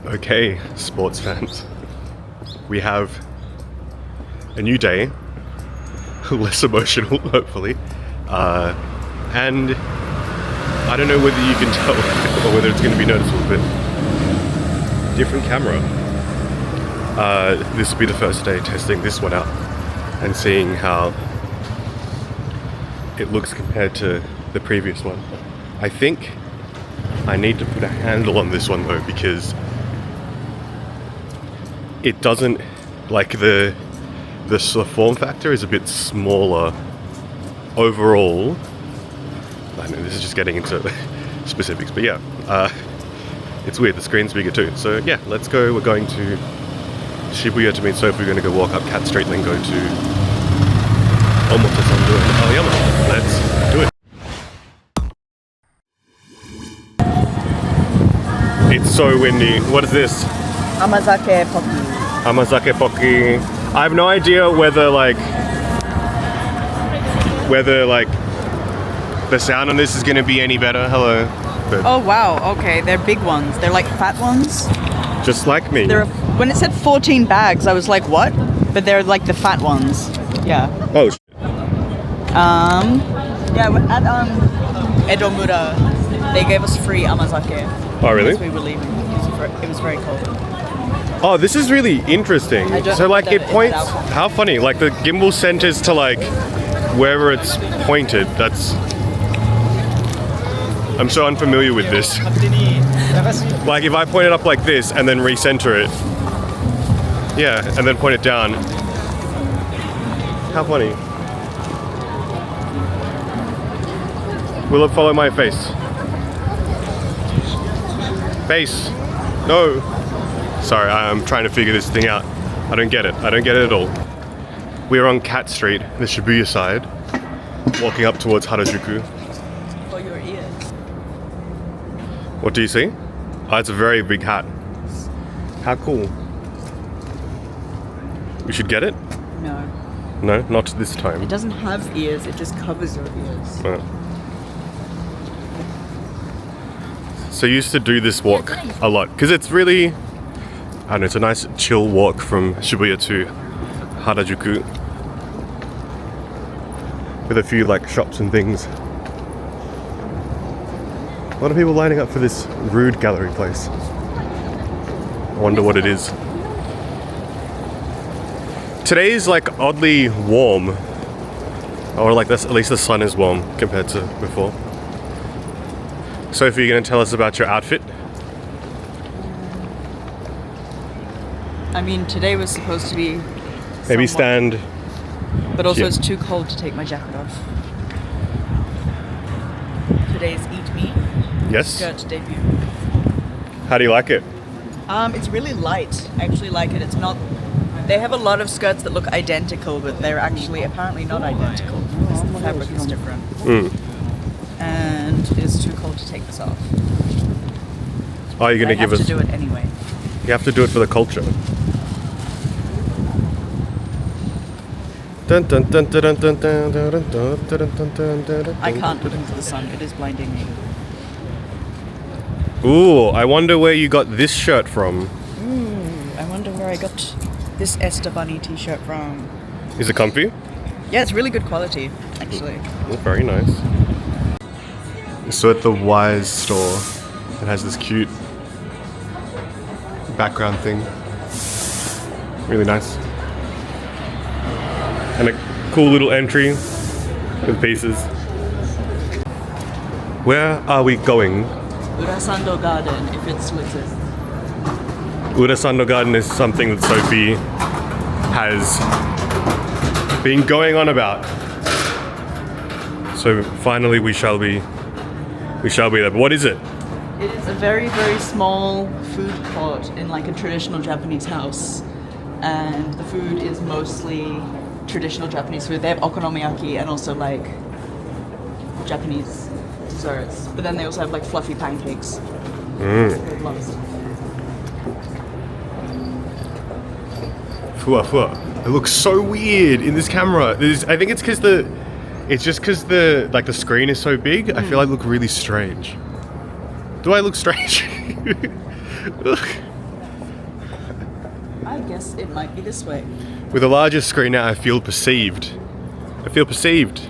Okay, sports fans, we have a new day, less emotional, hopefully, and I don't know whether you can tell or whether it's going to be noticeable, but different camera. This will be the first day testing this one out and seeing how it looks compared to the previous one. I think I need to put a handle on this one though, because it doesn't, like the sort of form factor is a bit smaller overall. I know this is just getting into specifics, but yeah, it's weird, the screen's bigger too. So yeah, let's go. We're going to Shibuya to meet Sophie. We're going to go walk up Cat Street and then go to omotesando and aoyama. Let's do it. It's so windy. What is this? Amazake pocky. Amazake pocky. I have no idea whether the sound on this is going to be any better. Hello. But Oh wow, okay, they're big ones. They're like fat ones. just like me. When it said 14 bags, I was like, what? But they're like the fat ones. Yeah. Oh. Yeah, at Edomura, they gave us free amazake. Oh really? As we were leaving. It was very cold. Oh, this is really interesting. I don't So like it understand points. it at all. How funny! Like the gimbal centers to like wherever it's pointed. That's. I'm so unfamiliar with this. Like if I point it up like this and then recenter it. Yeah, and then point it down. How funny. Will it follow my face? Face. No. Sorry, I'm trying to figure this thing out. I don't get it. I don't get it at all. We're on Cat Street, the Shibuya side, walking up towards Harajuku. For your ears. What do you see? Oh, it's a very big hat. How cool. We should get it? No. No, not this It time. doesn't have ears, it just covers your ears. Oh. So you used to do this walk a lot because it's really, I don't know, it's a nice chill walk from Shibuya to Harajuku with a few like shops and things. A lot of people lining up for this rude gallery place. I wonder what it is. Today is like oddly warm, or like this, at least the sun is warm compared to before. Sophie, you're going to tell us about your outfit? I mean, today was supposed to be Maybe somewhat- stand. But also Yeah. it's too cold to take my jacket off. Today's Eat Me Yes. skirt debut. How do you like it? It's really light. I actually like it. It's not. They have a lot of skirts that look identical, but they're actually apparently not identical because the fabric is different. And it's too cold to take this off. Oh, you're going I to give have us. to do it anyway. You have to do it for the culture. Dun, dun, dun, dun, dun, dun, dun, dun, dun, dun, dun, dun, dun, I can't look into the sun. It is blinding me. Ooh, I wonder where you got this shirt from. I wonder where I got this Esther Bunny t-shirt from. Is it comfy? Yeah, it's really good quality, actually. Oh, very nice. So at the Wise store, it has this cute background thing. Really nice. And a cool little entry with pieces. Where are we going? Urasando Garden, if it's listed. Urasando Garden is something that Sophie has been going on about. So finally we shall be there. But what is it? It is a very, very small food court in like a traditional Japanese house. And the food is mostly traditional Japanese food. They have okonomiyaki and also like Japanese desserts. But then they also have like fluffy pancakes. They have lots of stuff. Fua fua. It looks so weird in this camera. I think it's because the screen is so big. I feel I look really strange. Do I look strange? Ugh. I guess it might be this way. With a larger screen now, I feel perceived. I feel perceived.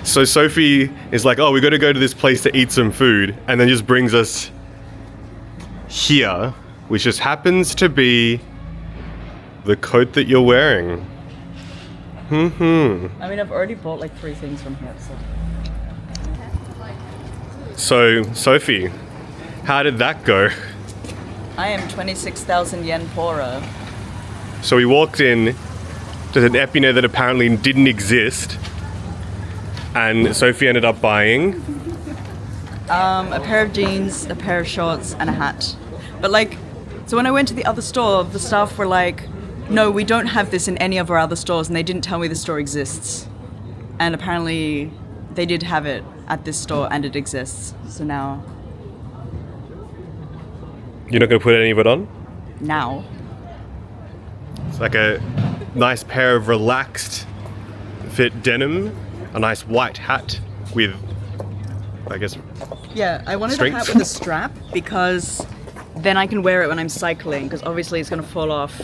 So Sophie is like, oh, we got to go to this place to eat some food, and then just brings us here, which just happens to be the coat that you're wearing. I mean, I've already bought like 3 things from here, so. So, Sophie, how did that go? I am 26,000 yen poorer. So we walked in to an Epine that apparently didn't exist, and Sophie ended up buying A pair of jeans, a pair of shorts, and a hat. But like, so when I went to the other store, the staff were like, no, we don't have this in any of our other stores, and they didn't tell me the store exists. And apparently they did have it at this store and it exists. So now... You're not going to put any of it on? Now. It's like a nice pair of relaxed fit denim, a nice white hat with, I guess... Yeah, I wanted strength. a hat with a strap because then I can wear it when I'm cycling, because obviously it's going to fall off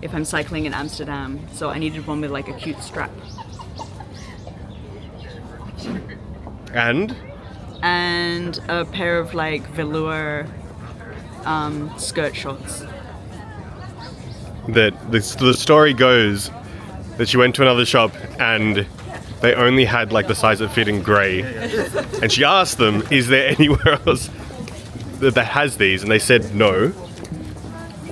if I'm cycling in Amsterdam. So I needed one with like a cute strap. And A pair of like velour skirt shorts. that the story goes that she went to another shop and they only had like the size that fit in grey, and she asked them, is there anywhere else that has these, and they said no.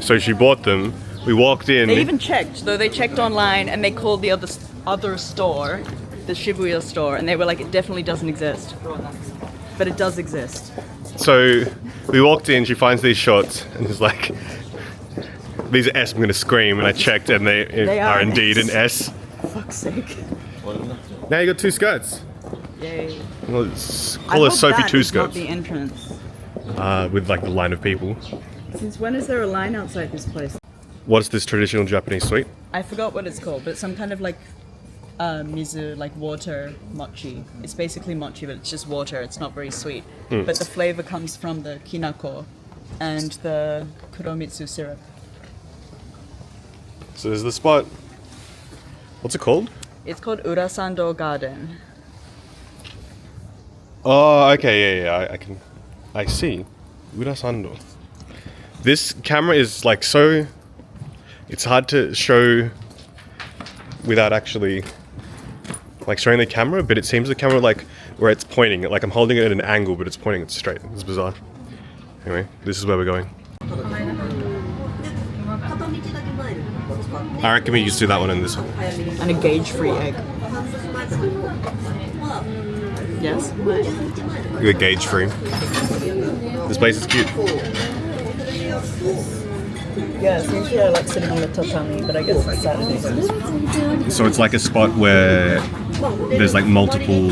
So she bought them. We walked in. They even checked, though. They checked online and they called the other store, the Shibuya store, and they were like, it definitely doesn't exist. But it does exist. So we walked in, she finds these shorts and is like, these are S, I'm gonna scream, and I checked and they are indeed an S. For fuck's sake. Now you got 2 skirts. Yay. Well, call her Sophie 2 Not skirts. the entrance. With like the line of people. Since when is there a line outside this place? What's this traditional Japanese sweet? I forgot what it's called, but it's some kind of like mizu, like water mochi. It's basically mochi, but it's just water. It's not very sweet. But the flavor comes from the kinako and the kuromitsu syrup. So there's the spot. What's it called? It's called Urasando Garden. Oh, okay, yeah, I see. Urasando. This camera is like so... It's hard to show without actually like showing the camera, but it seems the camera like where it's pointing, like I'm holding it at an angle, but it's pointing it straight. It's bizarre. Anyway, this is where we're going. I reckon we just do that one and this one. And a gauge-free egg. Yes? We're gauge free. This place is cute. Yeah, it's usually I like sitting on the tatami, but I guess it's Saturday. So it's like a spot where there's like multiple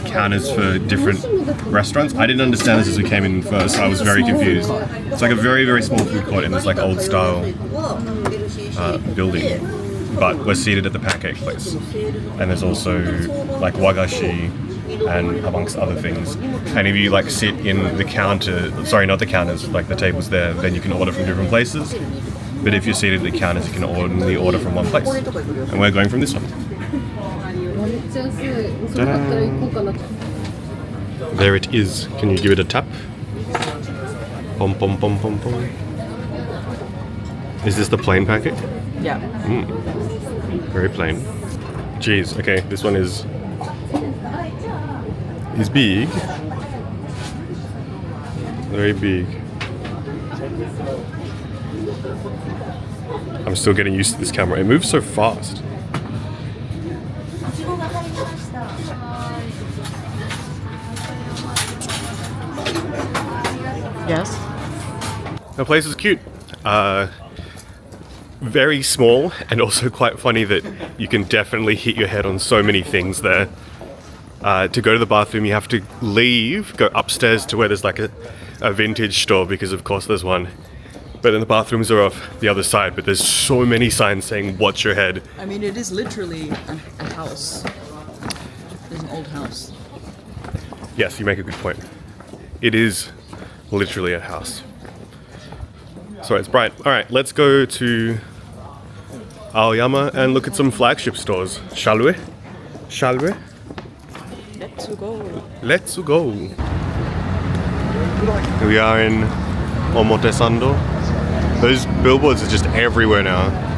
counters for different restaurants. I didn't understand this as we came in first, so I was very confused. It's like a very, very small food court in this like old style building. But we're seated at the pancake place. And there's also like wagashi and amongst other things. And if you like sit in the counter, sorry, not the counters, like the tables there, then you can order from different places. But if you're seated at the counters, you can only order from one place. And we're going from this one. Ta-da. There it is. Can you give it a tap? Pom pom pom pom pom. Is this the plain pancake? Yeah. Very plain. Jeez, okay, this one is big. Very big. I'm still getting used to this camera. It moves so fast. Yes? The place is cute. Very small, and also quite funny that you can definitely hit your head on so many things there. To go to the bathroom, you have to leave, go upstairs to where there's like a vintage store, because of course there's one. But then the bathrooms are off the other side, but there's so many signs saying, watch your head. I mean, it is literally a house. There's an old house. Yes, you make a good point. It is literally a house. Sorry, it's bright. Alright, let's go to Aoyama and look at some flagship stores. Shall we? Shall we? Let's go. Let's go. We are in Omotesando. Those billboards are just everywhere now.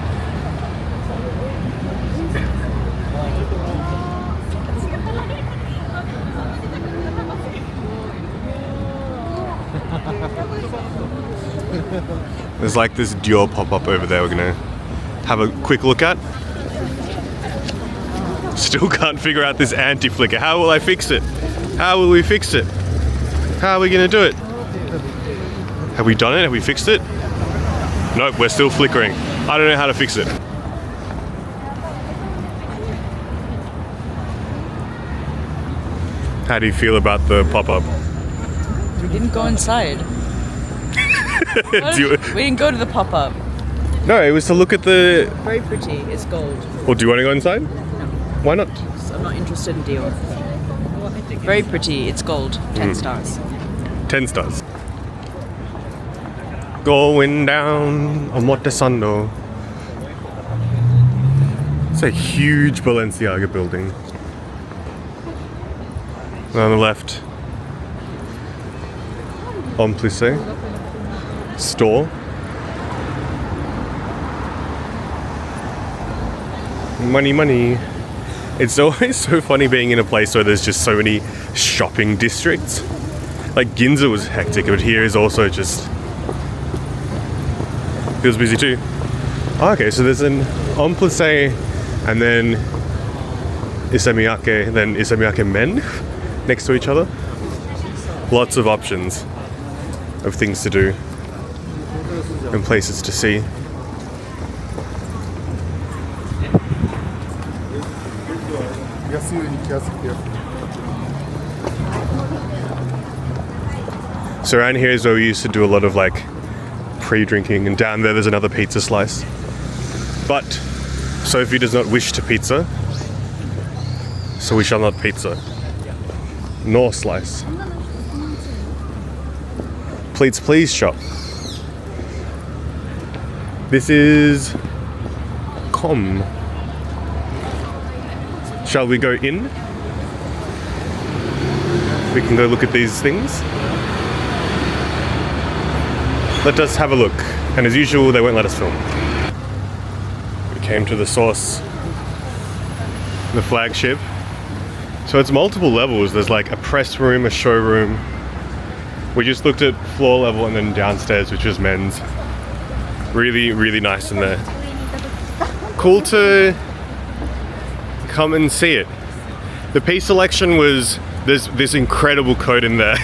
There's like this Dior pop-up over there we're gonna have a quick look at. Still can't figure out this anti-flicker. How will I fix it? How will we fix it? How are we gonna do it? Have we done it? Have we fixed it? Nope, we're still flickering. I don't know how to fix it. How do you feel about the pop-up? We didn't go inside. We didn't go to the pop-up. No, it was to look at the... Very pretty. It's gold. Well, do you want to go inside? No. Why not? I'm not interested in Dior. Very pretty. It's gold. 10 stars. 10 stars. Going down Omotesando. It's a huge Balenciaga building. And on the left, En Plissé store. Money, money. It's always so funny being in a place where there's just so many shopping districts. Like Ginza was hectic, but here is also just feels busy too. Oh, okay, so there's an En Plissé and then Isemiyake, then Isemiyake Men next to each other. Lots of options of things to do and places to see. So around here is where we used to do a lot of like pre-drinking, and down there there's another pizza slice. But Sophie does not wish to pizza, so we shall not pizza, nor slice. Please shop. This is Com. Shall we go in? We can go look at these things. Let us have a look. And as usual, they won't let us film. We came to the source, the flagship. So it's multiple levels. There's like a press room, a showroom. We just looked at floor level and then downstairs, which was men's. Really, really nice in there. Cool to come and see it. The piece selection was, there's this incredible coat in there.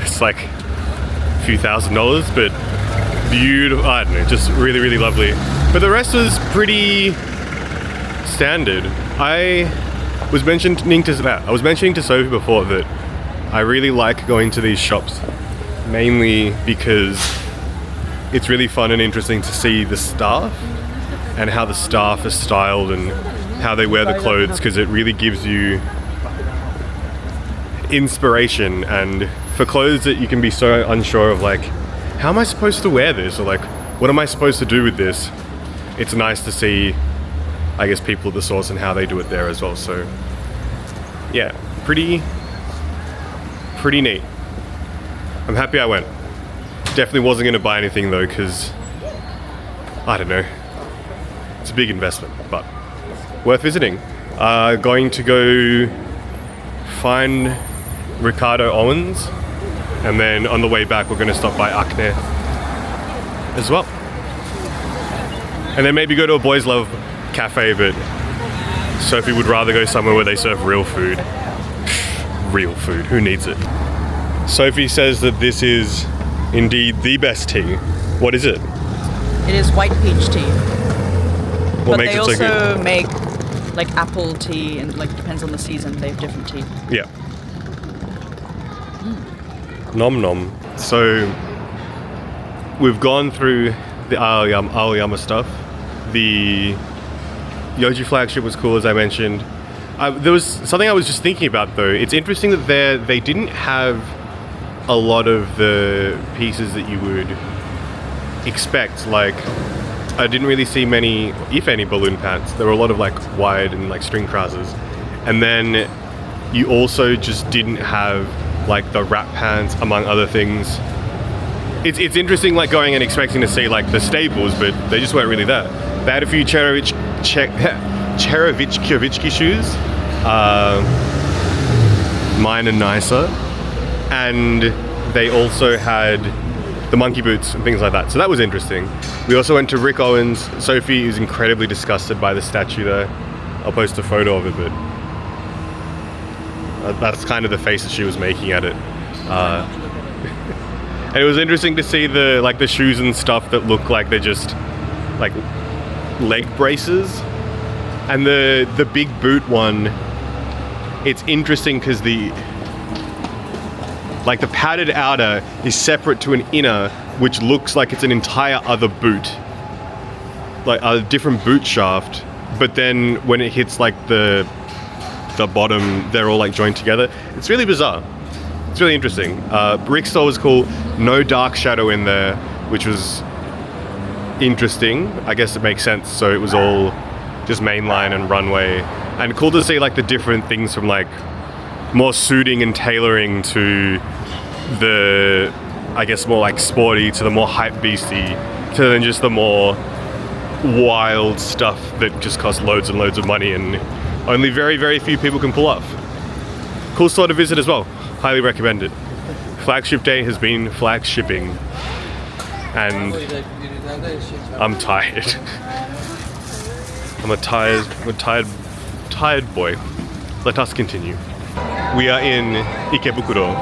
It's like a few $1,000s, but beautiful. I don't know, just really, really lovely. But the rest was pretty standard. I was mentioning to Sophie before that I really like going to these shops, mainly because it's really fun and interesting to see the staff and how the staff is styled and how they wear the clothes, because it really gives you inspiration. And for clothes that you can be so unsure of, like, how am I supposed to wear this, or like, what am I supposed to do with this, it's nice to see, I guess, people at the source and how they do it there as well. So yeah, pretty neat. I'm happy I went. Definitely wasn't going to buy anything though, because I don't know, it's a big investment, but worth visiting. Going to go find Ricardo Owens, and then on the way back we're going to stop by Epine as well, and then maybe go to a Boys Love cafe, but Sophie would rather go somewhere where they serve real food. Real food, who needs it? Sophie says that this is indeed the best tea. What is it? It is white peach tea. What But makes they it so good? also make like apple tea, and like depends on the season, they have different tea. Yeah. Nom nom. So we've gone through the aoyama stuff. The Yohji flagship was cool, as I mentioned. There was something I was just thinking about though. It's interesting that they didn't have a lot of the pieces that you would expect. Like, I didn't really see many, if any, balloon pants. There were a lot of like wide and like string trousers. And then you also just didn't have like the wrap pants, among other things. It's interesting like going and expecting to see like the staples, but they just weren't really there. They had a few Cherevichki shoes. Mine are nicer. And they also had the monkey boots and things like that. So that was interesting. We also went to Rick Owens. Sophie is incredibly disgusted by the statue there. I'll post a photo of it, but that's kind of the face that she was making at it. And it was interesting to see the shoes and stuff that look like they're just like leg braces. And the big boot one, it's interesting because the padded outer is separate to an inner, which looks like it's an entire other boot, like a different boot shaft. But then when it hits like the bottom, they're all like joined together. It's really bizarre. It's really interesting. Rick's store was cool. No dark shadow in there, which was interesting. I guess it makes sense. So it was all just mainline and runway, and cool to see like the different things from like more suiting and tailoring to the, I guess, more like sporty to the more hype beastie to then just the more wild stuff that just costs loads and loads of money and only very, very few people can pull off. Cool store to visit as well. Highly recommend it. Flagship day has been flagshipping, and I'm tired. I'm a tired boy. Let us continue. We are in Ikebukuro.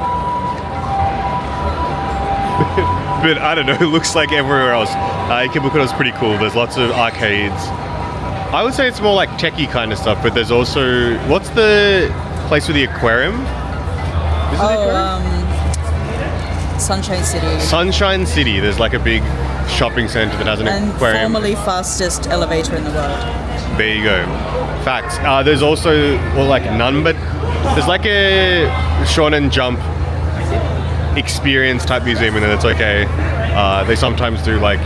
But I don't know, it looks like everywhere else. Ikebukuro is pretty cool. There's lots of arcades. I would say it's more like techie kind of stuff, but there's also, what's the place with the aquarium? Is it the aquarium? Sunshine City. Sunshine City. There's like a big shopping center that has an aquarium. And formerly fastest elevator in the world. There you go. Facts. There's also, well, like none, but there's like a Shonen Jump experience type museum in there that's okay. They sometimes do like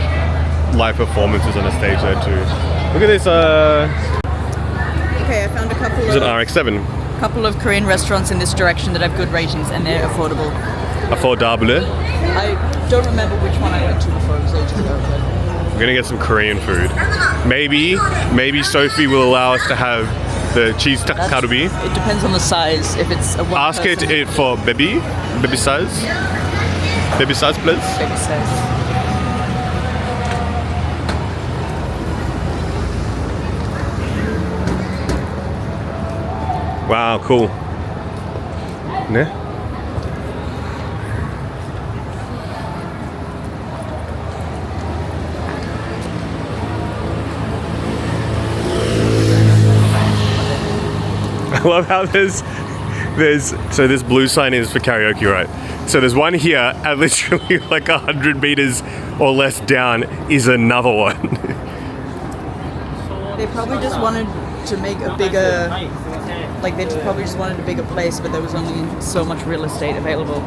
live performances on a stage there too. Look at this. Okay, I found a couple Is it RX-7? Couple of Korean restaurants in this direction that have good ratings and they're affordable. Affordable. I don't remember which one I went to before. It was ages ago. We're gonna get some Korean food. Maybe Sophie will allow us to have the cheese takkarubi. It depends on the size. If it's a one Ask person, it for baby size. Baby size, please. Baby size. Wow, cool. Ne? I love how there's so this blue sign is for karaoke, right? So there's one here, and literally like 100 meters or less down is another one. They probably just wanted to make a bigger, like they probably just wanted a bigger place, but there was only so much real estate available.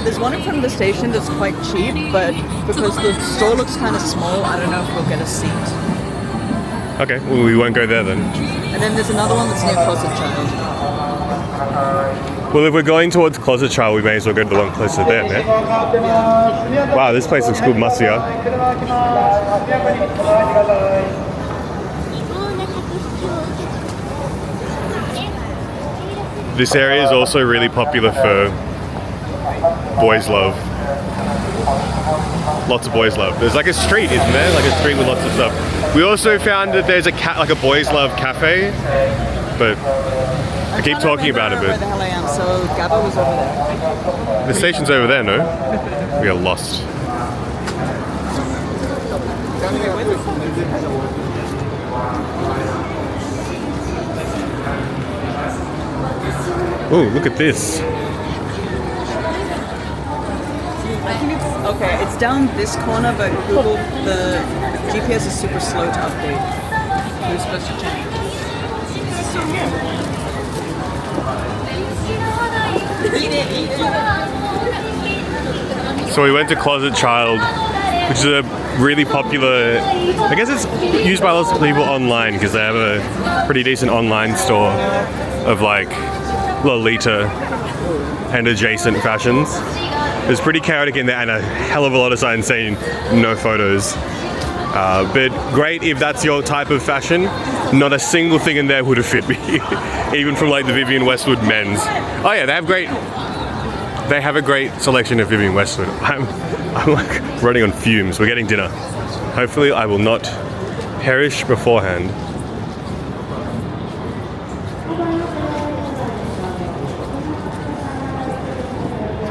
There's one in front of the station that's quite cheap, but because the store looks kind of small, I don't know if we'll get a seat. Okay, well, we won't go there then. And then there's another one that's near Closet Child. Well, if we're going towards Closet Child, we may as well go to the one closer there, man. Wow, this place looks cool, Masuya. This area is also really popular for boys love. Lots of boys love. There's like a street, isn't there? Like a street with lots of stuff. We also found that there's like a boys love cafe, but I keep talking about it. But where the hell I am. So Gabba was over there. The station's over there, no? We are lost. Oh, look at this. I think it's okay. It's down this corner, but Google, the GPS is super slow to update. Who's supposed to change? So we went to Closet Child, which is a really popular, I guess it's used by lots of people online because they have a pretty decent online store of like Lolita and adjacent fashions. It's pretty chaotic in there and a hell of a lot of signs saying no photos. But great if that's your type of fashion. Not a single thing in there would have fit me, even from like the Vivienne Westwood men's. Oh yeah, they have a great selection of Vivienne Westwood. I'm like running on fumes. We're getting dinner. Hopefully I will not perish beforehand.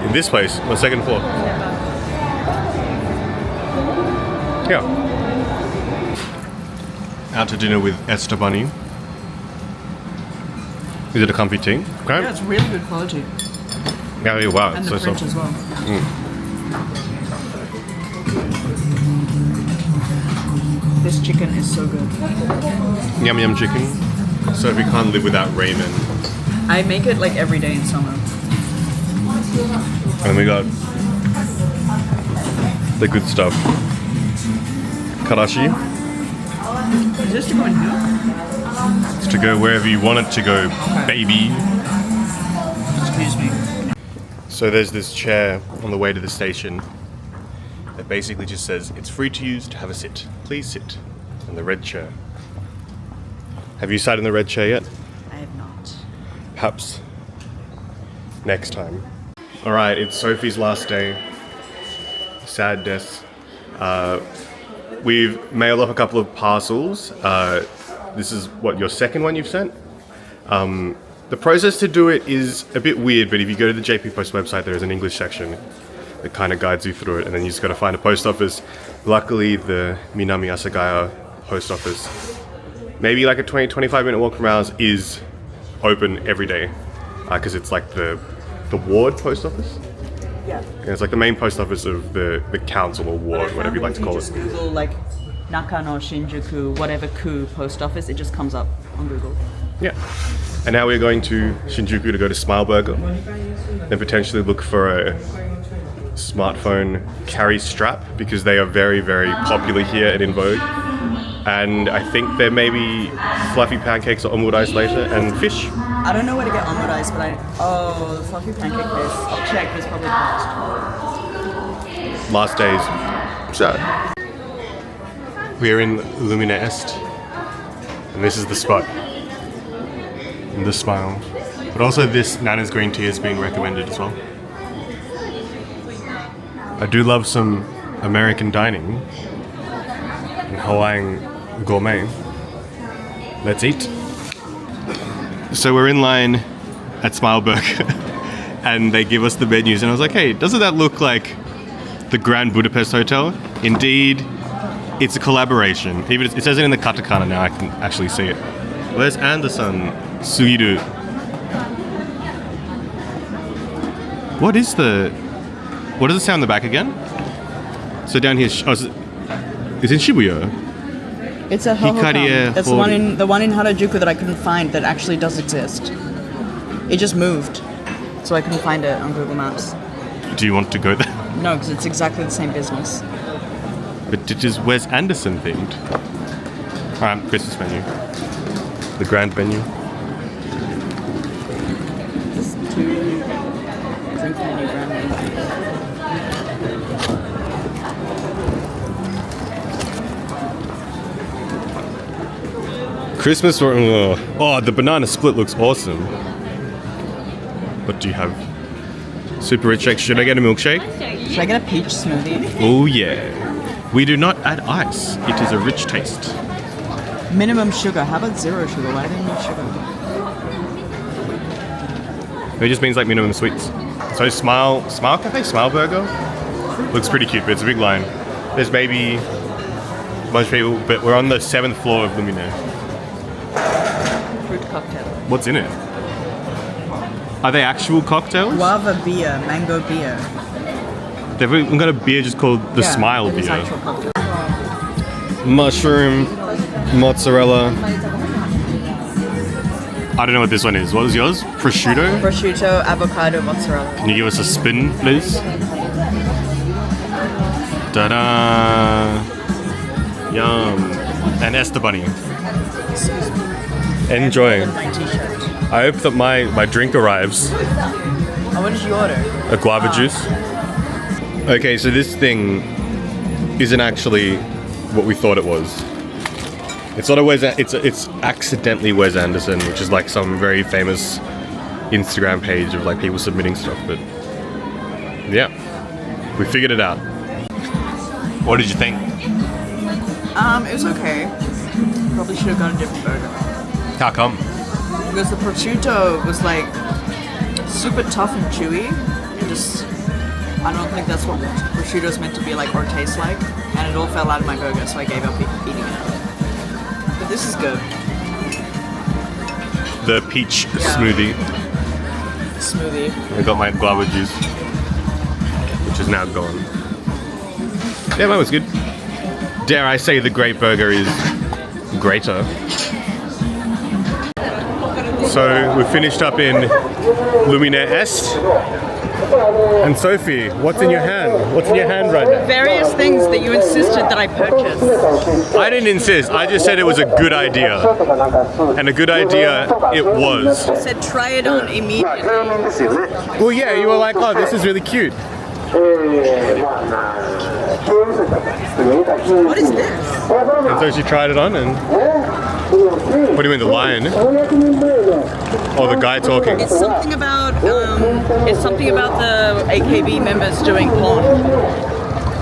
In this place, on the second floor. Yeah. Out to dinner with Esther Bunny. Is it a comfy tea? Okay. Yeah, it's really good quality. Yeah, wow. And It's the so French soft. as well. This chicken is so good. Yum yum chicken. Sophie can't live without ramen. I make it like every day in summer. And we got the good stuff. Karashi. Is this to go in here? It's to go wherever you want it to go, baby. Excuse me. So there's this chair on the way to the station that basically just says, it's free to use, to have a sit. Please sit in the red chair. Have you sat in the red chair yet? I have not. Perhaps next time. All right, it's Sophie's last day. Sad death. We've mailed off a couple of parcels. This is what, your second one you've sent? The process to do it is a bit weird, but if you go to the JP Post website, there is an English section that kind of guides you through it, and then you just got to find a post office. Luckily, the Minami Asagaya post office, maybe like a 20-25 minute walk from ours, is open every day because it's like the ward post office. Yeah. And it's like the main post office of the council or ward, whatever you like to call Just it. Google like Nakano, Shinjuku, whatever ku post office, it just comes up on Google. Yeah. And now we're going to Shinjuku to go to Smile Burger, then potentially look for a smartphone carry strap because they are very, very popular here and in vogue. And I think there may be fluffy pancakes or omurice later and fish. I don't know where to get omurice, but the fluffy pancake place. I'll check, it's probably closed. Last days. So, we're in Lumina Est, and this is the spot. And the Smile. But also this Nana's green tea is being recommended as well. I do love some American dining and Hawaiian gourmet. Let's eat. So we're in line at Smile Burger and they give us the menus and I was like, hey, doesn't that look like the Grand Budapest Hotel? Indeed, it's a collaboration. Even it says it in the katakana now, I can actually see it. Where's Anderson? Suiru. What does it say on the back again? So down here, it's in Shibuya. It's a Hikarie Hohokam. That's the one in Harajuku that I couldn't find that actually does exist. It just moved, so I couldn't find it on Google Maps. Do you want to go there? No, because it's exactly the same business. But it is Wes Anderson themed. Alright, Christmas menu. The grand menu. Just 2 drink menu brand menu. Christmas or oh, the banana split looks awesome. What do you have? Super rich shake. Should I get a milkshake? Should I get a peach smoothie? Oh yeah. We do not add ice. It is a rich taste. Minimum sugar. How about 0 sugar? Why do they need sugar? It just means like minimum sweets. So Smile Cafe, Smile Burger looks pretty cute, but it's a big line. There's maybe a bunch of people, but we're on the 7th floor of Lumine. Fruit cocktail. What's in it? Are they actual cocktails? Guava beer, mango beer. They've even got a beer just called the Smile it is Beer. actual cocktail. Mushroom, mozzarella. I don't know what this one is. What was yours? Prosciutto? Prosciutto, avocado, mozzarella. Can you give us a spin, please? Ta-da! Yum. And Esther Bunny. Enjoy. My t-shirt. I hope that my drink arrives. Oh, what did you order? A guava juice. Okay, so this thing isn't actually what we thought it was. It's not a Wes. It's accidentally Wes Anderson, which is like some very famous Instagram page of like people submitting stuff. But yeah, we figured it out. What did you think? It was okay. Probably should have got a different burger. How come? Because the prosciutto was like super tough and chewy. It just, I don't think that's what prosciutto is meant to be like or taste like. And it all fell out of my burger, so I gave up eating it. But this is good. The peach smoothie. Smoothie. I got my guava juice, which is now gone. Yeah, that was good. Dare I say the great burger is greater. So we finished up in Luminaire Est. And Sophie, what's in your hand? What's in your hand right now? Various things that you insisted that I purchase. I didn't insist. I just said it was a good idea. And a good idea it was. You said try it on immediately. Well, yeah, you were like, oh, this is really cute. What is this? And so she tried it on and... What do you mean, the lion? Oh, the guy talking. It's something about the AKB members doing porn.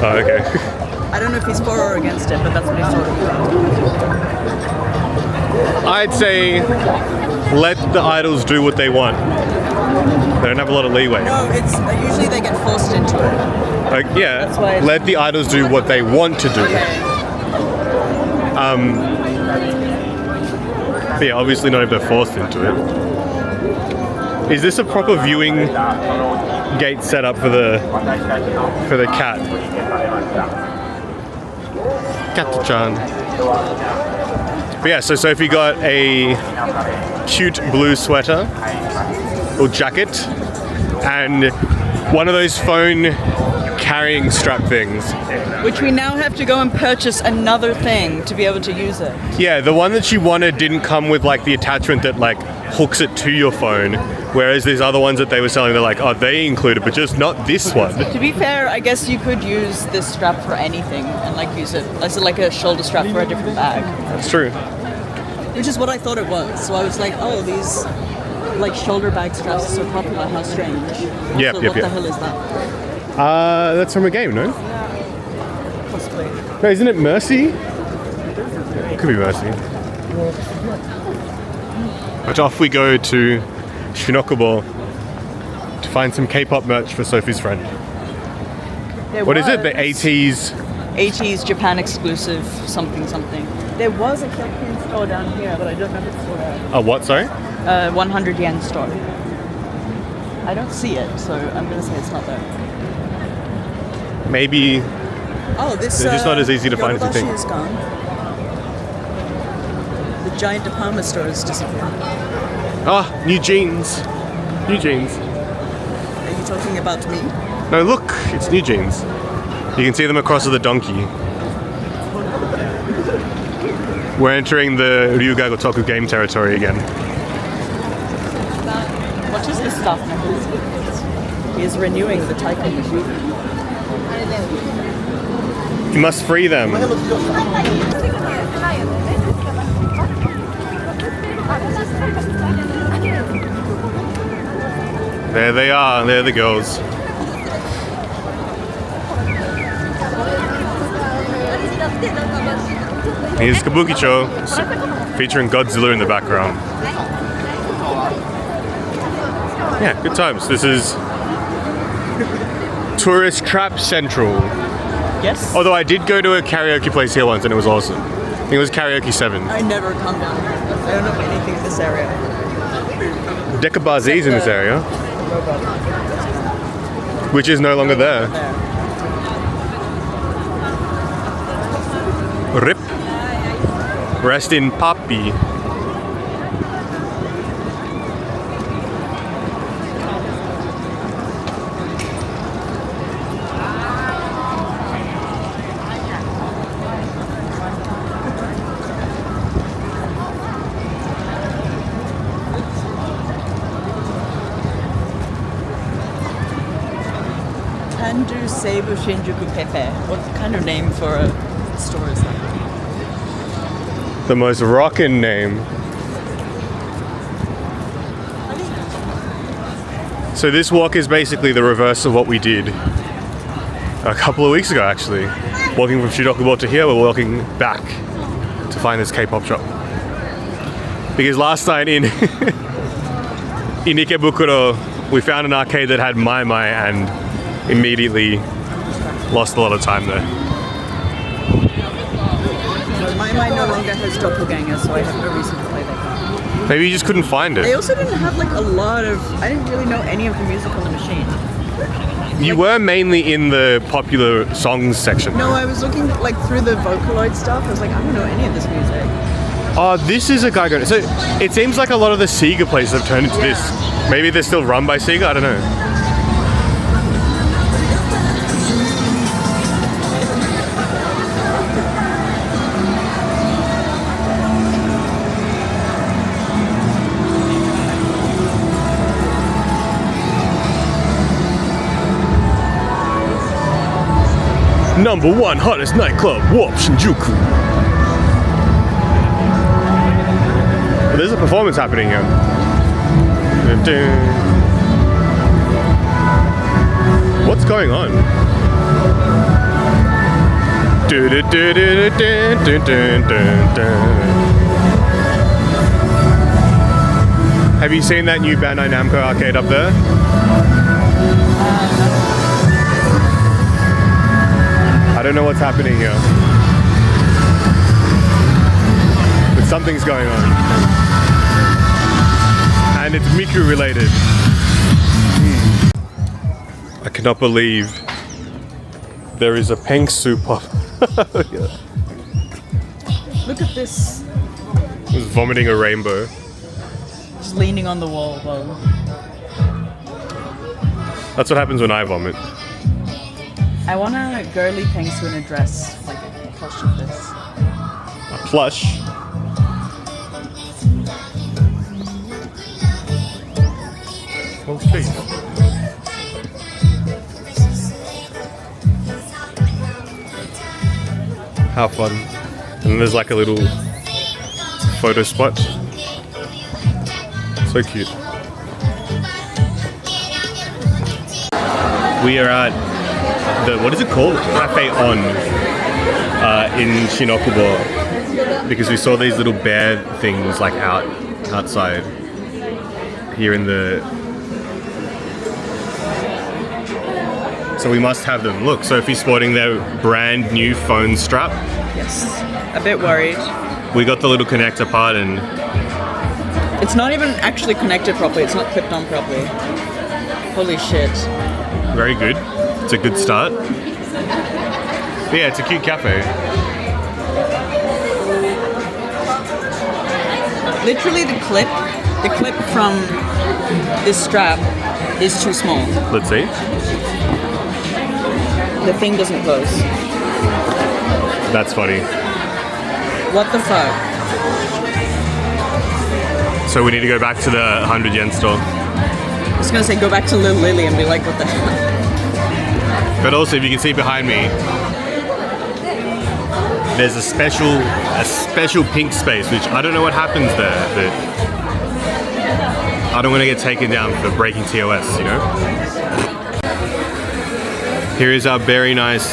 Oh, okay. I don't know if he's for or against it, but that's what he's talking about. I'd say let the idols do what they want. They don't have a lot of leeway. No, it's usually they get forced into it. Yeah, That's why let the idols do what they want to do. Okay. But yeah, obviously not if they're forced into it. Is this a proper viewing gate setup for the cat? Cat-chan. But yeah, so Sophie got a cute blue sweater or jacket and one of those phone carrying strap things. Which we now have to go and purchase another thing to be able to use it. Yeah, the one that she wanted didn't come with like the attachment that like hooks it to your phone, whereas these other ones that they were selling, they're like, oh, they included, but just not this one. To be fair, I guess you could use this strap for anything and like use it as like a shoulder strap for a different bag. That's true. Which is what I thought it was. So I was like, oh, these like shoulder bag straps are so popular, how strange. Yep, so yep, what the hell is that? That's from a game, no? Possibly. No, isn't it Mercy? Could be Mercy. But off we go to Shin Okubo to find some K-pop merch for Sophie's friend. What is it? The 80s? 80s Japan exclusive something something. There was a Kyokin store down here, but I don't know if it's still there. A what, sorry? 100 yen store. I don't see it, so I'm gonna say it's not there. Maybe Oh, this they're just not as easy to find as you think. is gone. The giant department store has disappeared. Ah, new jeans. New jeans. Are you talking about me? No, look, it's new jeans. You can see them across the donkey. We're entering the Ryuga Gotoku game territory again. What is this stuff? He is renewing the Taiko machine. You must free them. There they are, they're the girls. Here's Kabukicho, featuring Godzilla in the background. Yeah, good times. This is Tourist Trap Central. Yes? Although I did go to a karaoke place here once and it was awesome. I think it was Karaoke 7. I never come down here. I don't know anything in this area. Dekabazi's in this area, which is no longer there. RIP. Rest in Papi. Mandu Seibu Shinjuku Pepe. What kind of name for a store is that? The most rockin' name. So this walk is basically the reverse of what we did a couple of weeks ago, actually. Walking from Okubo to here, we're walking back to find this K-pop shop. Because last night in in Ikebukuro, we found an arcade that had My and immediately lost a lot of time there. My no longer has doppelgangers, so I have no reason to play that. Maybe you just couldn't find They it. also didn't have like a lot of. I didn't really know any of the music on the machine. You were mainly in the popular songs section. No, I was looking like through the Vocaloid stuff. I was like, I don't know any of this music. Oh, this is a Geiger. So it seems like a lot of the Sega places have turned into Yeah. this. Maybe they're still run by Sega, I don't know. Number 1 hottest nightclub, Warp Shinjuku. There's a performance happening here. What's going on? Have you seen that new Bandai Namco arcade up there? I don't know what's happening here. But something's going on. And it's Miku related. I cannot believe there is a PENGSOO pop. Look at this. It's vomiting a rainbow. Just leaning on the wall, though. That's what happens when I vomit. I want a girly PENGSOO in a dress, like a plush of this. A plush. Okay. How fun. And then there's like a little photo spot. So cute. We are at the, what is it called? Cafe On in Shin Okubo. Because we saw these little bear things like outside here in the... So we must have them. Look, Sophie's sporting their brand new phone strap. Yes. A bit worried. We got the little connector part and It's not even actually connected properly. It's not clipped on properly. Holy shit. very good. It's a good start. But yeah, it's a cute cafe. Literally the clip from this strap is too small. Let's see. The thing doesn't close. That's funny. What the fuck? So we need to go back to the 100 yen store. I was gonna say go back to Little Lily and be like, what the hell? But also, if you can see behind me, there's a special pink space, which I don't know what happens there, but I don't want to get taken down for breaking TOS, you know? Here is our very nice...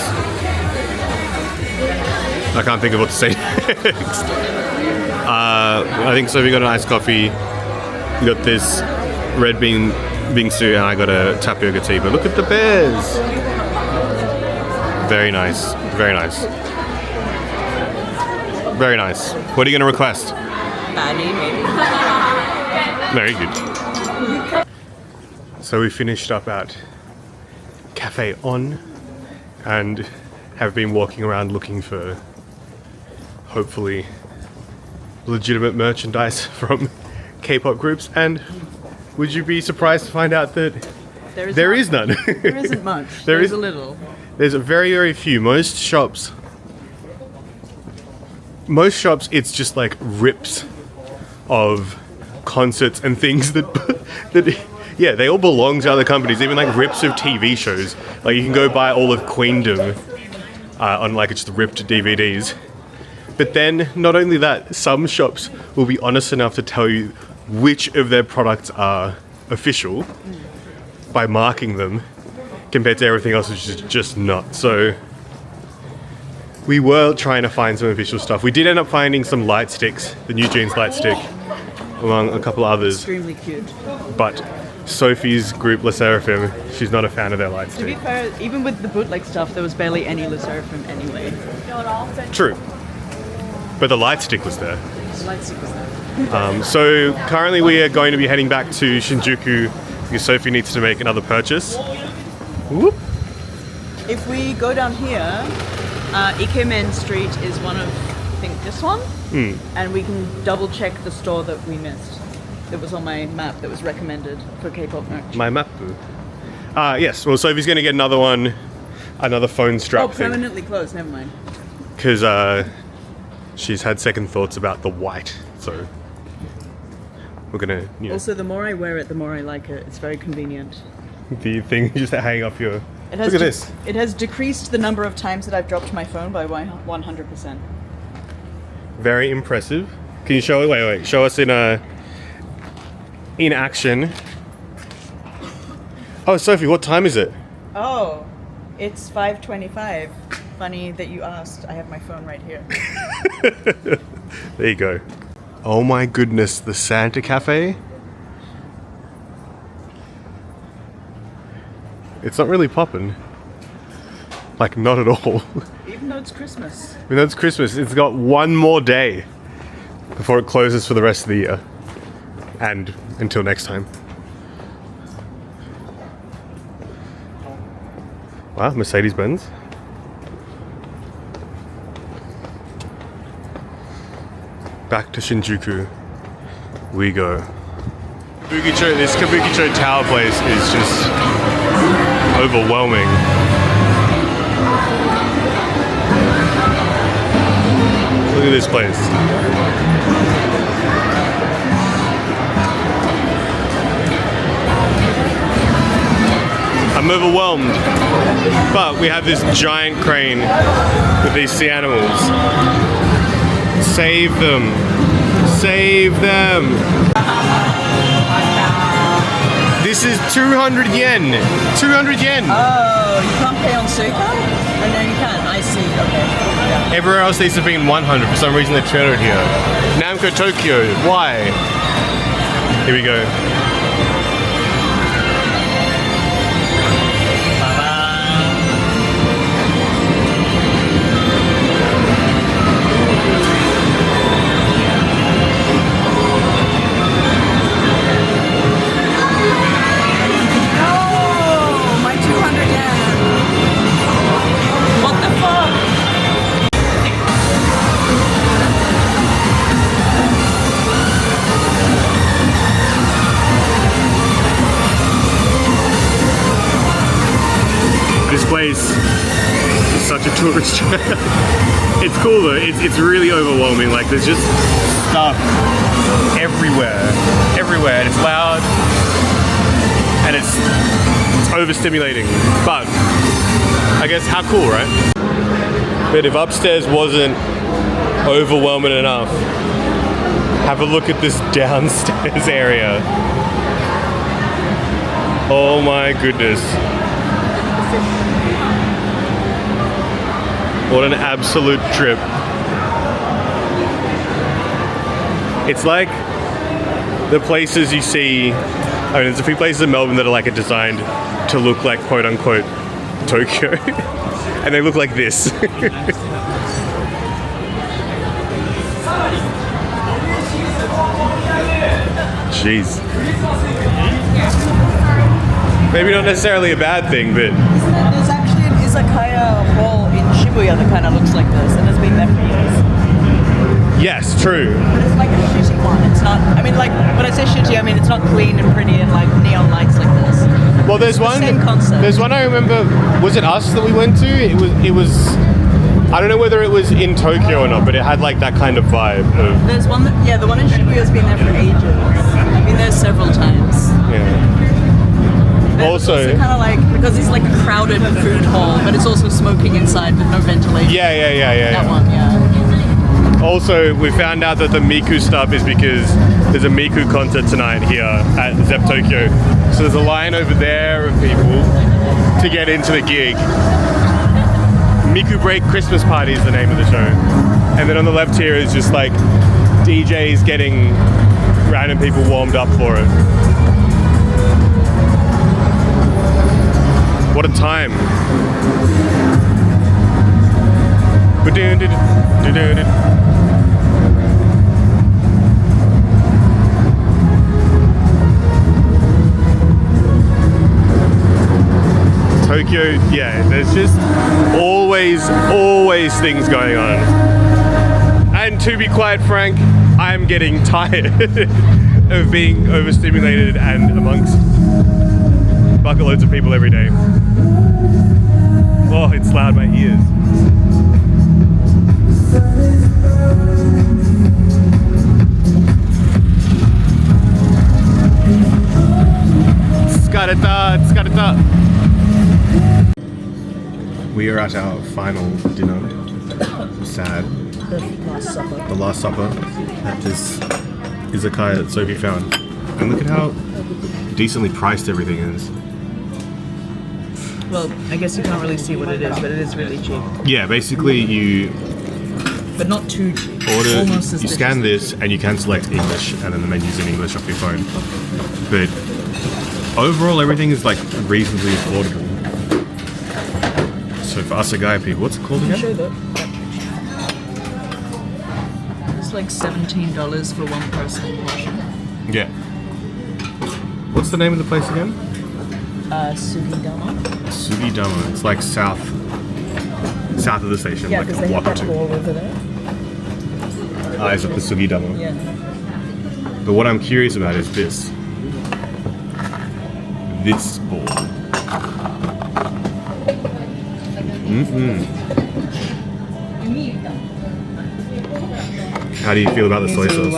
I can't think of what to say next. I think Sophie got an iced coffee, got this red bean bingsu, and I got a tapioca tea. But look at the bears! Very nice, very nice. Very nice. What are you going to request? Batty, maybe. Very good. So we finished up at Cafe On and have been walking around looking for hopefully legitimate merchandise from K-pop groups, and would you be surprised to find out that there is none? There isn't much. There There's is a little. There's a very, very few. Most shops, it's just like rips of concerts and things that Yeah, they all belong to other companies, even like rips of TV shows. Like you can go buy all of Queendom on like just ripped DVDs. But then, not only that, some shops will be honest enough to tell you which of their products are official by marking them, compared to everything else which is just not. So we were trying to find some official stuff. We did end up finding some light sticks, the New Jeans light stick, among a couple others. Extremely cute. But Sophie's group, Le Seraphim, she's not a fan of their light To be stick. fair, even with the bootleg stuff, there was barely any Le Seraphim anyway. True. But the light stick was there. The light stick was there. So currently we are going to be heading back to Shinjuku because Sophie needs to make another purchase. Whoop. If we go down here, Ikemen Street is one of, I think, this one? And we can double check the store that we missed. That was on my map that was recommended for K-pop merch. My map. Yes, well Sophie's going to get another one, another phone strap Oh, thing. permanently closed, never mind. Because she's had second thoughts about the white, so we're going to, you know, Also, the more I wear it, the more I like it. It's very convenient. the thing just to hang off your... It has Look at this. It has decreased the number of times that I've dropped my phone by 100%. Very impressive. Can you show it? Wait. Show us in action. Oh, Sophie, what time is it? Oh, it's 5:25. Funny that you asked. I have my phone right here. There you go. Oh my goodness, the Santa Cafe? It's not really poppin'. Like, not at all. Even though it's Christmas. Even though it's Christmas, it's got one more day before it closes for the rest of the year. And until next time. Wow, Mercedes-Benz. Back to Shinjuku we go. This Kabukicho Tower place is just overwhelming. Look at this place. I'm overwhelmed, but we have this giant crane with these sea animals. Save them! Save them! This is 200 yen! 200 yen! Oh, you can't pay on Suica? Oh, no, you can. I see. Okay. Everywhere else these have been 100. For some reason they're 200 here. Namco Tokyo. Why? Here we go. Place is such a tourist trap. It's cool though, it's really overwhelming. Like there's just stuff everywhere, and it's loud and it's overstimulating, but I guess how cool, right? But if upstairs wasn't overwhelming enough, have a look at this downstairs area. Oh my goodness. What an absolute trip. It's like the places you see, I mean, there's a few places in Melbourne that are like designed to look like quote unquote Tokyo. And they look like this. Jeez. Maybe not necessarily a bad thing, but... There's actually an izakaya hall in Shibuya that kind of looks like this and has been there for years. Yes, true. But it's like a shitty one. It's not, I mean, like, when I say shitty, I mean it's not clean and pretty and like neon lights like this. Well, there's one. Same concept. There's one I remember. Was it us that we went to? It was. I don't know whether it was in Tokyo or not, but it had like that kind of vibe. There's one that, yeah, the one in Shibuya has been there for ages. I've been there several times. Yeah. Also, kind of like, because it's like a crowded food hall, but it's also smoking inside with no ventilation. yeah. That one, yeah. Also, we found out that the Miku stuff is because there's a Miku concert tonight here at Zep Tokyo. So there's a line over there of people to get into the gig. Miku Break Christmas Party is the name of the show. And then on the left here is just like DJs getting random people warmed up for it. What a time. Tokyo, yeah, there's just always things going on. And to be quite frank, I'm getting tired of being overstimulated and amongst bucket loads of people every day. Oh, it's loud in my ears. Scareta. We are at our final dinner. Sad. The last supper at this izakaya that Sophie found. And look at how decently priced everything is. Well, I guess you can't really see what it is, but it is really cheap. Yeah, basically you But not too cheap. order, Almost you scan this and you can select English and then the menu's in English off your phone. But overall everything is like reasonably affordable. So for Asagaya people, what's it called again? Show that. It's like $17 for one person portion. Yeah. What's the name of the place again? Sugidama. It's like south of the station, Yeah, like because a they block have or that two. hall over there. Is it the Sugidama? Yeah. But what I'm curious about is this. This ball. How do you feel about the soy sauce?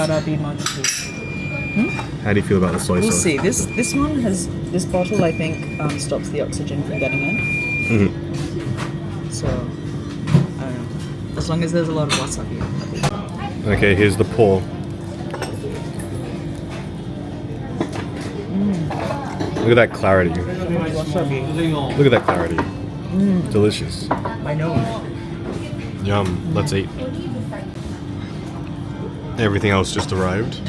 How do you feel about the soy We'll sauce? see. This one has this bottle. I think stops the oxygen from getting in. So I don't know. As long as there's a lot of wasabi. Okay, here's the pour. Look at that clarity. Wasabi. Look at that clarity. Delicious. I know. Yum. Let's eat. Everything else just arrived.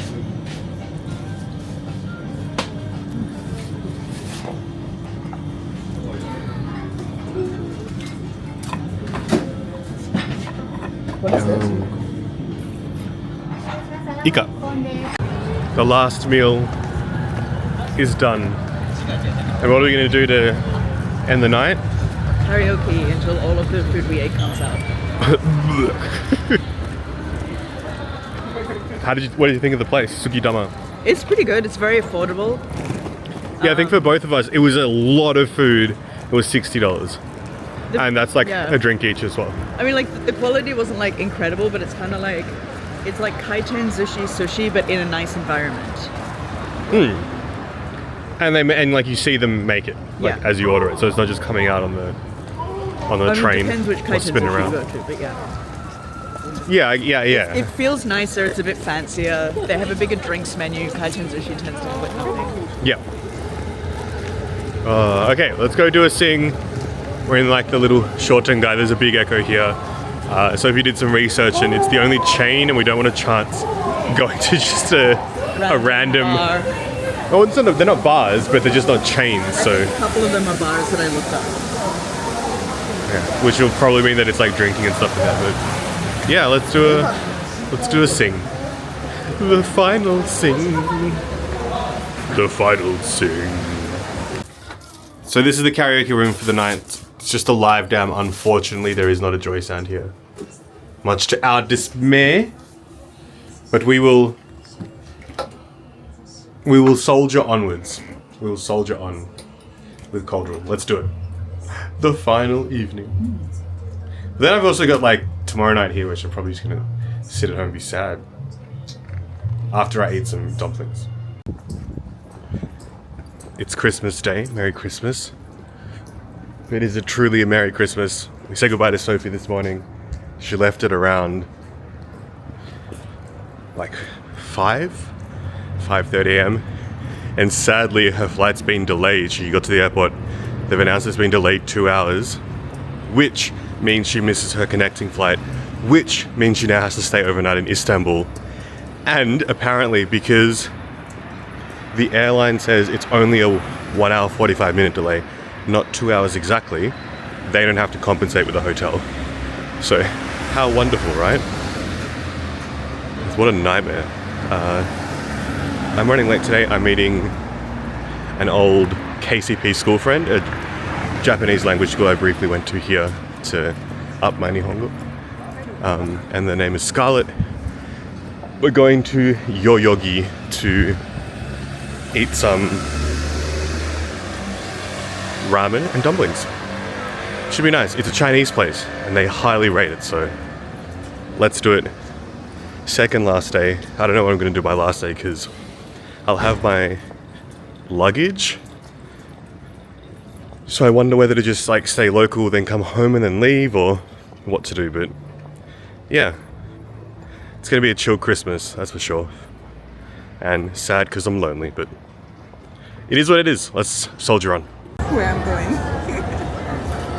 What is this? Ika. The last meal is done. And what are we going to do to end the night? Karaoke until all of the food we ate comes out. What did you think of the place, Sugidama? It's pretty good. It's very affordable. Yeah, I think for both of us, it was a lot of food. It was $60. And that's like yeah. a drink each as well. I mean, like the quality wasn't like incredible, but it's kind of like it's like kaiten sushi, but in a nice environment. And like you see them make it like Yeah. as you order it, so it's not just coming out on the train It depends which or kaiten spinning sushi around. you go to, but yeah. Yeah. It feels nicer. It's a bit fancier. They have a bigger drinks menu. Kaiten sushi tends to have like nothing. Yeah. Okay, let's go do a sing. We're in like the little shorten guy. There's a big echo here. So if you did some research and it's the only chain and we don't want to chance going to just a random... bar. Oh, they're not bars, but they're just not chains, so... A couple of them are bars that I looked up. Yeah, which will probably mean that it's like drinking and stuff like that, but... Yeah, let's do a sing. The final sing. The final sing. So this is the karaoke room for the night. It's just a live dam. Unfortunately, there is not a joy sound here. Much to our dismay. But we will soldier onwards. We will soldier on with Cold Room. Let's do it. The final evening. But then I've also got like tomorrow night here, which I'm probably just gonna sit at home and be sad. After I eat some dumplings. It's Christmas Day. Merry Christmas. It is truly a Merry Christmas. We said goodbye to Sophie this morning. She left at around like 5:30 a.m. And sadly her flight's been delayed. She got to the airport. They've announced it's been delayed 2 hours, which means she misses her connecting flight, which means she now has to stay overnight in Istanbul. And apparently, because the airline says it's only a 1 hour 45 minute delay, not 2 hours exactly, they don't have to compensate with a hotel. So how wonderful, right? What a nightmare. I'm running late today. I'm meeting an old KCP school friend, a Japanese language school I briefly went to here to up my Nihongo. And the name is Scarlett. We're going to Yohji to eat some ramen and dumplings. Should be nice. It's a Chinese place and they highly rate it, so let's do it. Second last day. I don't know what I'm going to do by last day because I'll have my luggage. So I wonder whether to just like stay local, then come home and then leave, or what to do. But yeah, it's going to be a chill Christmas, that's for sure. And sad because I'm lonely, but it is what it is. Let's soldier on. Where I'm going.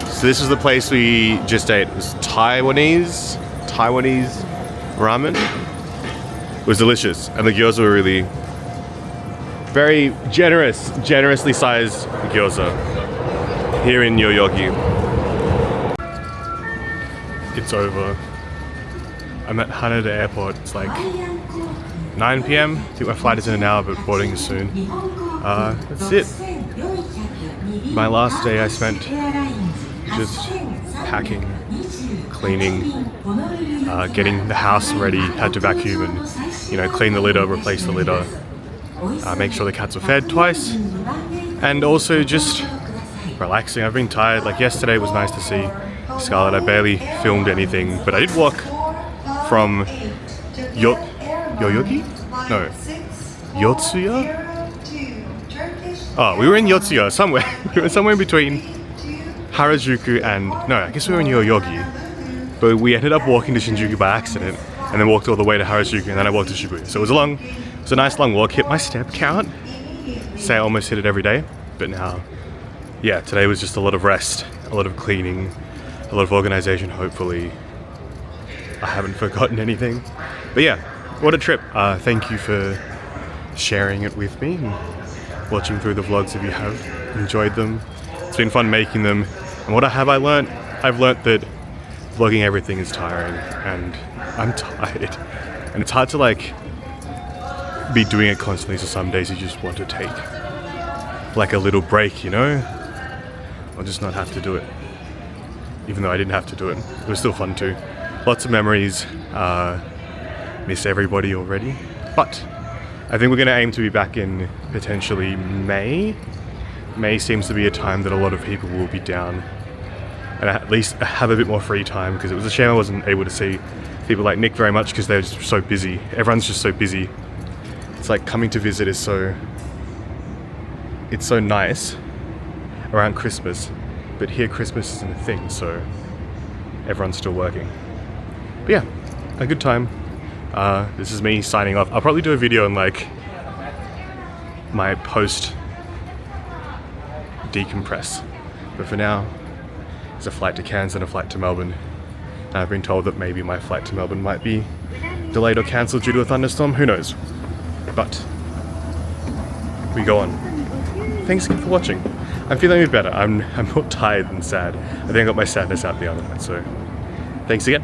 So this is the place we just ate. It was Taiwanese ramen. It was delicious, and the gyoza were really very generously sized gyoza here in Yohji. It's over. I'm at Haneda Airport. It's like 9 p.m. I think my flight is in an hour, but boarding is soon. That's it. My last day I spent just packing, cleaning, getting the house ready. Had to vacuum and, you know, clean the litter, replace the litter, make sure the cats were fed twice, and also just relaxing. I've been tired. Like yesterday was nice to see Scarlett. I barely filmed anything, but I did walk from Yohji? No. Yotsuya? Oh, we were in Yotsuya somewhere. We were somewhere in between Harajuku and... No, I guess we were in Yohji. But we ended up walking to Shinjuku by accident and then walked all the way to Harajuku and then I walked to Shibuya. So it was a nice long walk. Hit my step count. Say I almost hit it every day. But now, yeah, today was just a lot of rest, a lot of cleaning, a lot of organization, hopefully. I haven't forgotten anything. But yeah, what a trip. Thank you for sharing it with me and watching through the vlogs if you have enjoyed them. It's been fun making them. And what I've learned that vlogging everything is tiring and I'm tired. And it's hard to like be doing it constantly, so some days you just want to take like a little break, you know? Or just not have to do it. Even though I didn't have to do it. It was still fun too. Lots of memories. Miss everybody already. But I think we're going to aim to be back in potentially May. May seems to be a time that a lot of people will be down and at least have a bit more free time, because it was a shame I wasn't able to see people like Nick very much because they're just so busy. Everyone's just so busy. It's like coming to visit is it's so nice around Christmas, but here Christmas isn't a thing, so everyone's still working. But yeah, a good time. This is me signing off. I'll probably do a video on like my post decompress, but for now there's a flight to Cairns and a flight to Melbourne. And I've been told that maybe my flight to Melbourne might be delayed or cancelled due to a thunderstorm. Who knows? But we go on. Thanks again for watching. I'm feeling a bit better. I'm more tired than sad. I think I got my sadness out the other night, so thanks again.